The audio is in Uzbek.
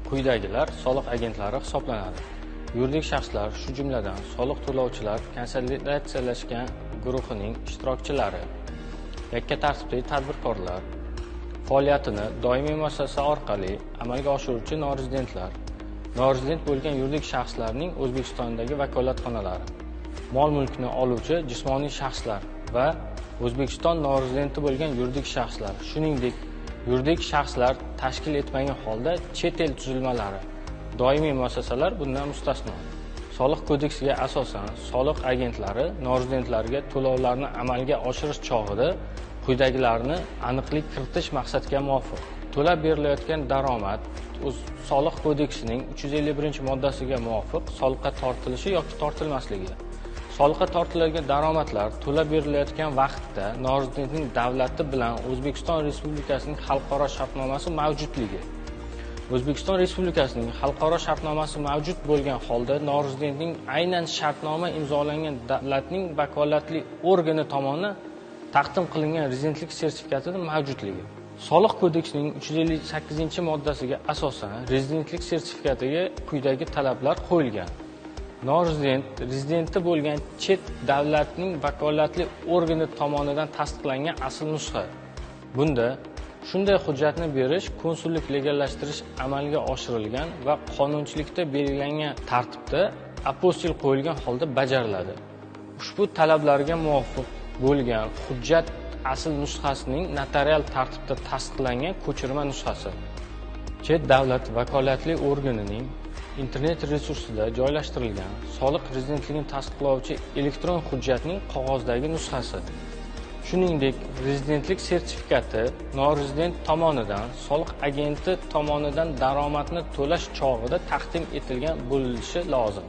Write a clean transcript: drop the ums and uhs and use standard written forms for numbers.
Quyidagilar soliq agentlari hisoblanadi. Yuridik shaxslar, shu jumladan soliq to'lovchilar konsolidatsiyalashgan guruhining ishtirokchilari, yakka tartibli tadbirkorlar, faoliyatini doimiy muassasa orqali amalga oshiruvchi norezidentlar, norezident bo'lgan yuridik shaxslarning O'zbekistondagi vakolatxonalari, mol-mulkni oluvchi jismoniy shaxslar va O'zbekiston norezidenti bo'lgan yuridik shaxslar, shuningdek yuridik shaxslar tashkil etmagan holda chet el tuzilmalari, doimiy muassasalar bundan mustasno. Soliq kodeksiga asosan soliq agentlari norezidentlarga to'lovlarni amalga oshirish chog'ida quyidagilarni aniqlik kiritish maqsadga muvofiq: to'lab berilayotgan daromad Soliq kodeksining 351-moddasiga muvofiq soliqqa tortilishi yoki tortilmasligi. Soliqqa tortiladigan daromadlar to'lab berilayotgan vaqtda norezidentning davlati bilan O'zbekiston Respublikasining xalqaro shartnomasi mavjudligi. O'zbekiston Respublikasining xalqaro shartnomasi mavjud bo'lgan holda norezidentning aynan shartnoma imzolangan davlatning vakolatli organi tomonidan taqdim qilingan rezidentlik sertifikatining mavjudligi. Soliq kodeksining 358-moddasiga asosan rezidentlik sertifikatiga quyidagi talablar qo'yilgan. Norezident rezidenti bo'lgan chet davlatning vakolatli organi tomonidan tasdiqlangan asl nusxa. Bunda shunday hujjatni berish konsullik legallashtirish amalga oshirilgan va qonunchilikda belgilangan tartibda apostil qo'yilgan holda bajariladi. Ushbu talablarga muvofiq bo'lgan hujjat asl nusxasining notarial tartibda tasdiqlangan ko'chirma nusxasi. Chet davlat vakolatli organining internet resursida joylashtirilgan soliq rezidentligini tasdiqlovchi elektron hujjatning qog'ozdagi nusxasi. Shuningdek, rezidentlik sertifikati norezident tomonidan soliq agenti tomonidan daromadni to'lash chog'ida taqdim etilgan bo'lishi lozim.